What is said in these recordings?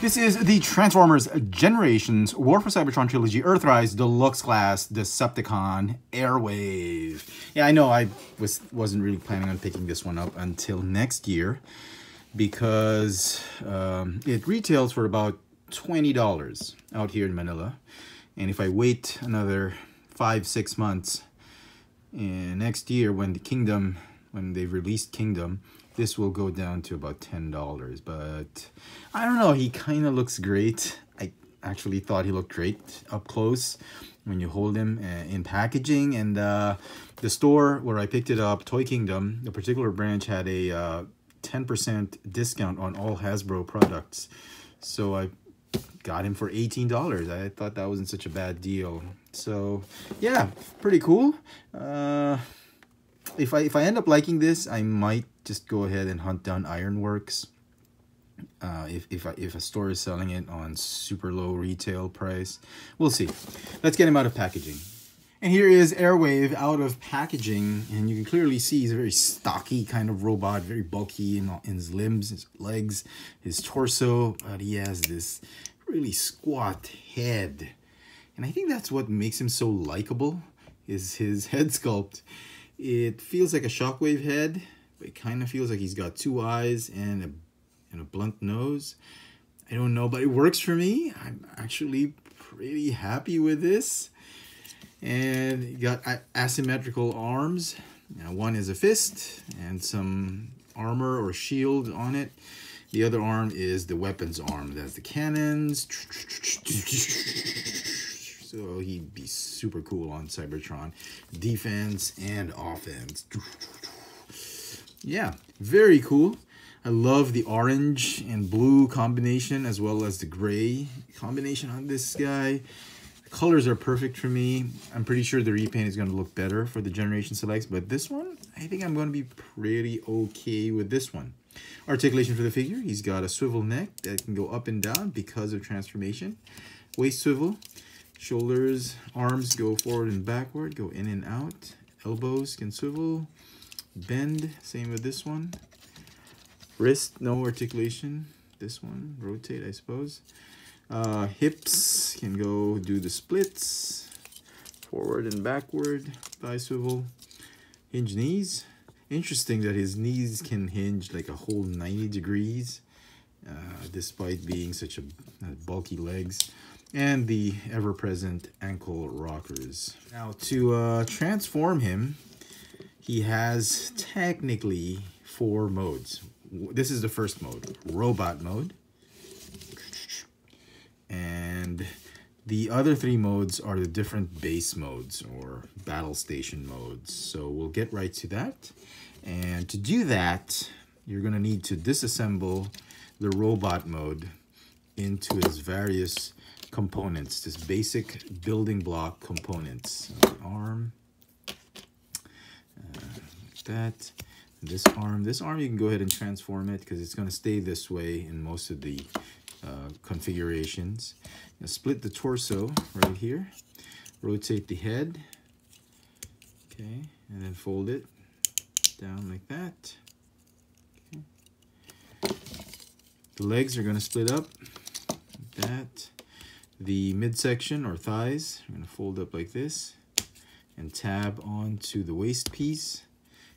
This is the Transformers Generations War for Cybertron Trilogy EARTHRISE Deluxe Class Decepticon Airwave. Yeah, I know I wasn't really planning on picking this one up until next year because it retails for about $20 out here in Manila. And if I wait another 5-6 months next year when they've released Kingdom, this will go down to about $10, but I don't know, he kind of looks great. I actually thought he looked great up close when you hold him in packaging. And the store where I picked it up, Toy Kingdom, the particular branch had a 10% discount on all Hasbro products. So I got him for $18. I thought that wasn't such a bad deal. So yeah, pretty cool. If I end up liking this, I might just go ahead and hunt down Ironworks. If a store is selling it on super low retail price, we'll see. Let's get him out of packaging. And here is Airwave out of packaging, and you can clearly see he's a very stocky kind of robot, very bulky in his limbs, his legs, his torso, but he has this really squat head. And I think that's what makes him so likable, is his head sculpt. It feels like a Shockwave head, but it kind of feels like he's got 2 eyes and a blunt nose. I don't know, but it works for me. I'm actually pretty happy with this. And you got asymmetrical arms. Now, one is a fist and some armor or shield on it. The other arm is the weapons arm. That's the cannons. So he'd be super cool on Cybertron. Defense and offense. Yeah, very cool. I love the orange and blue combination as well as the gray combination on this guy. The colors are perfect for me. I'm pretty sure the repaint is going to look better for the Generation Selects, but this one, I think I'm going to be pretty okay with this one. Articulation for the figure. He's got a swivel neck that can go up and down because of transformation. Waist swivel. Shoulders, arms go forward and backward, go in and out. Elbows can swivel, bend, same with this one. Wrist, no articulation. This one, rotate, I suppose. Hips can go do the splits, forward and backward, thigh swivel. Hinge knees. Interesting that his knees can hinge like a whole 90 degrees, despite being such a bulky legs. And the ever-present ankle rockers. Now, to transform him, he has technically 4 modes. This is the first mode, robot mode. And the other 3 modes are the different base modes or battle station modes. So we'll get right to that. And to do that, you're going to need to disassemble the robot mode into its various components, this basic building block components. So arm, like that. This arm you can go ahead and transform it because it's going to stay this way in most of the configurations. Now split the torso right here, rotate the head, okay, and then fold it down like that. Okay. The legs are going to split up like that. The midsection or thighs are going to fold up like this and tab onto the waist piece.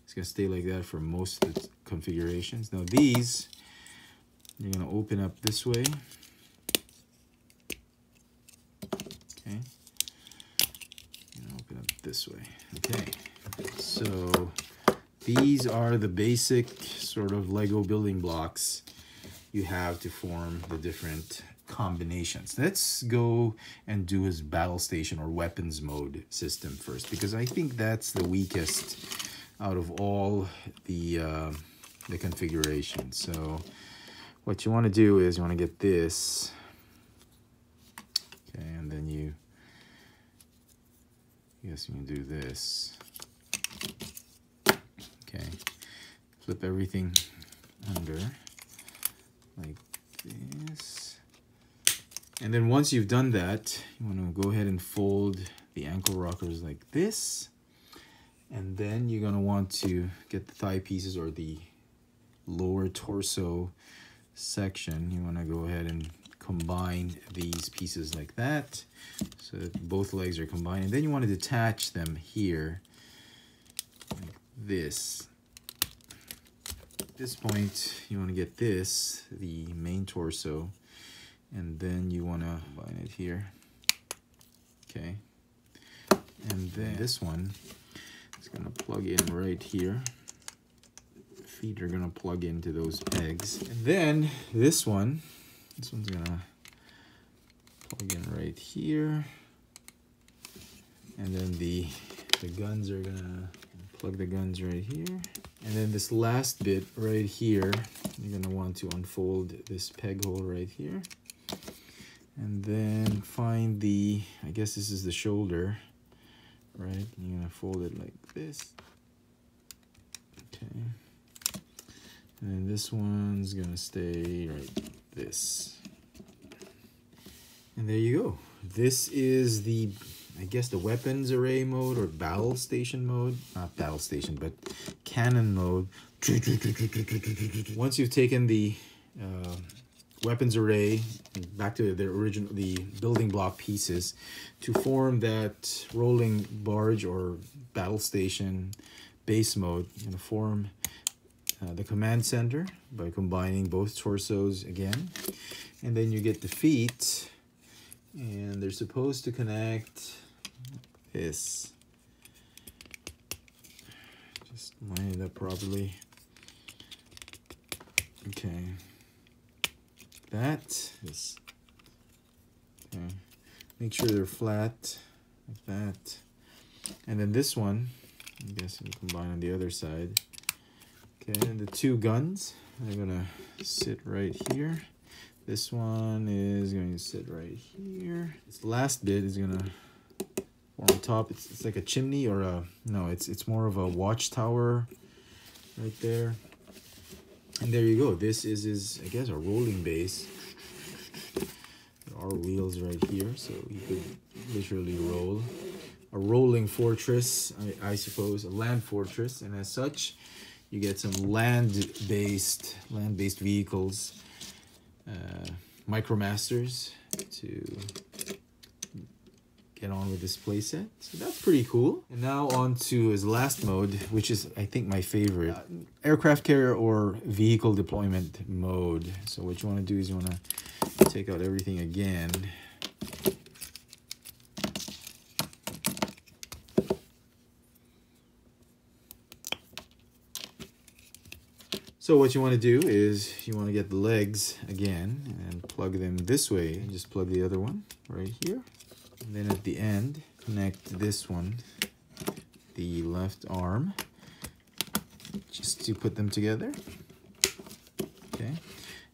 It's going to stay like that for most of the configurations. Now these, you're going to open up this way. Okay. You're going to open up this way. Okay. So these are the basic sort of Lego building blocks you have to form the different combinations. Let's go and do his battle station or weapons mode system first, because I think that's the weakest out of all the configurations. So what you want to do is you want to get this, okay, and then you can do this, okay, flip everything under like this. And then once you've done that, you want to go ahead and fold the ankle rockers like this. And then you're going to want to get the thigh pieces or the lower torso section. You want to go ahead and combine these pieces like that, so that both legs are combined. And then you want to detach them here, like this. At this point, you want to get this, the main torso, and then you want to combine it here. Okay. And then this one is going to plug in right here. Feet are going to plug into those pegs. And then this one's going to plug in right here. And then the guns are going to plug the guns right here. And then this last bit right here, you're going to want to unfold this peg hole right here. And then find the, I guess this is the shoulder, right? You're going to fold it like this. Okay. And then this one's going to stay right like this. And there you go. This is the, I guess, the weapons array mode or battle station mode. Not battle station, but cannon mode. Once you've taken the weapons array back to the original, the building block pieces to form that rolling barge or battle station base mode, you're going to form the command center by combining both torsos again. And then you get the feet, and they're supposed to connect this. Just line it up properly. Okay. This. Okay. Make sure they're flat like that. And then this one, I guess you can combine on the other side. Okay, and the two guns, they're gonna sit right here. This one is going to sit right here. This last bit is gonna on top. It's like a chimney or a, no, it's more of a watchtower right there. And there you go. This is I guess a rolling base. There are wheels right here, so you could literally roll. A rolling fortress, I suppose, a land fortress, and as such, you get some land-based vehicles, Micromasters to get on with this playset. So that's pretty cool. And now on to his last mode, which is I think my favorite, aircraft carrier or vehicle deployment mode. So what you want to do is you want to take out everything again. So what you want to do is you want to get the legs again and plug them this way, and just plug the other one right here. And then at the end, connect this one, the left arm, just to put them together. Okay.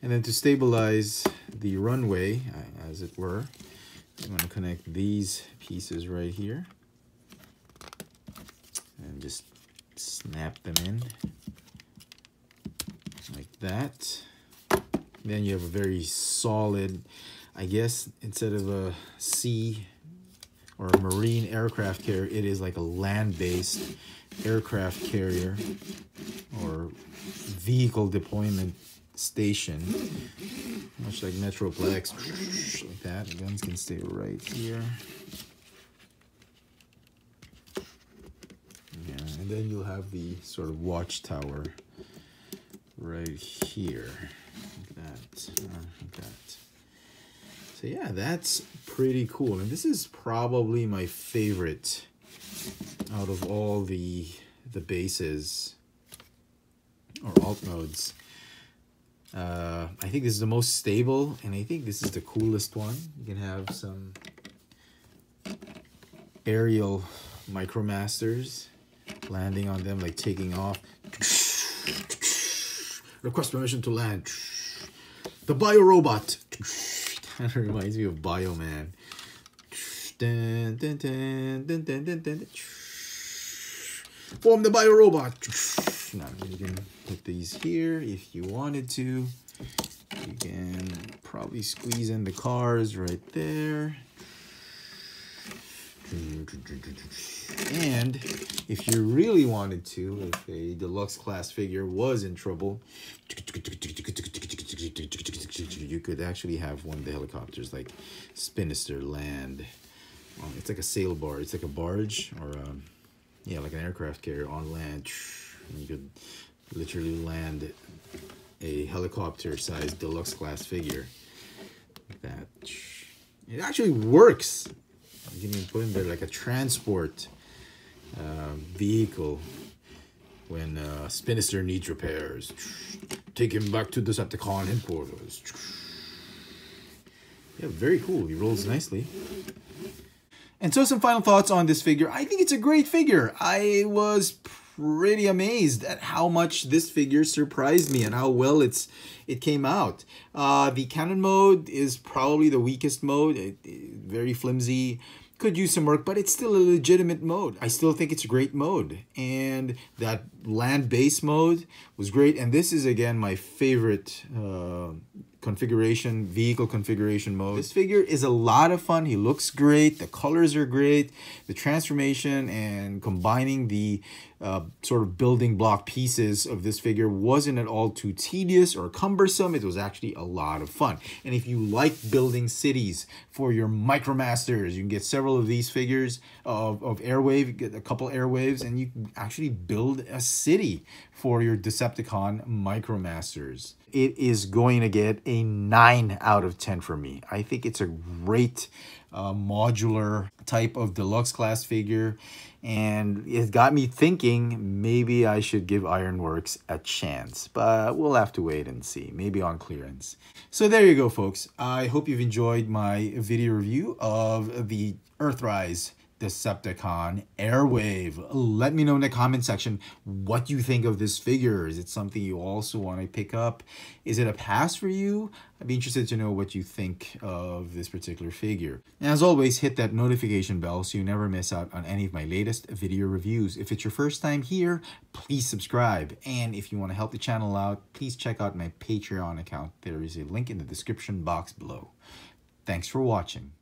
And then to stabilize the runway, as it were, you want to connect these pieces right here and just snap them in like that. Then you have a very solid, I guess instead of a sea or a marine aircraft carrier, it is like a land-based aircraft carrier or vehicle deployment station, much like Metroplex, like that. The guns can stay right here. Yeah, and then you'll have the sort of watchtower right here, like that, like that. So yeah, that's pretty cool, and this is probably my favorite out of all the bases or alt modes. I think this is the most stable, and I think this is the coolest one. You can have some aerial Micromasters landing on them, like taking off. Request permission to land. The bio-robot. That reminds me of Bioman. Dun, dun, dun, dun, dun, dun, dun. Form the bio-robot. Now you can put these here if you wanted to. You can probably squeeze in the cars right there. And if you really wanted to, if a deluxe class figure was in trouble, you could actually have one of the helicopters like Spinister land. Well, it's like a sailboat. It's like a barge or yeah, like an aircraft carrier on land. You could literally land a helicopter-sized deluxe class figure like that. It actually works. You can even put in there like a transport vehicle when Spinister needs repairs. Take him back to Decepticon headquarters. Yeah, very cool. He rolls nicely. And so some final thoughts on this figure. I think it's a great figure. I was pretty amazed at how much this figure surprised me and how well it came out. The cannon mode is probably the weakest mode. Very flimsy. Could use some work, but it's still a legitimate mode. I still think it's a great mode. And that land base mode was great. And this is, again, my favorite configuration, vehicle configuration mode. This figure is a lot of fun. He looks great. The colors are great. The transformation and combining the sort of building block pieces of this figure wasn't at all too tedious or cumbersome. It was actually a lot of fun. And if you like building cities for your Micromasters, you can get several of these figures of Airwave, you get a couple Airwaves, and you can actually build a city for your Decepticon Micromasters. It is going to get a 9 out of 10 for me. I think it's a great modular type of deluxe class figure, and it got me thinking maybe I should give Ironworks a chance, but we'll have to wait and see, maybe on clearance. So there you go, folks. I hope you've enjoyed my video review of the EARTHRISE Decepticon Airwave. Let me know in the comment section what you think of this figure. Is it something you also want to pick up? Is it a pass for you? I'd be interested to know what you think of this particular figure. And as always, hit that notification bell so you never miss out on any of my latest video reviews. If it's your first time here, please subscribe. And if you want to help the channel out, please check out my Patreon account. There is a link in the description box below. Thanks for watching.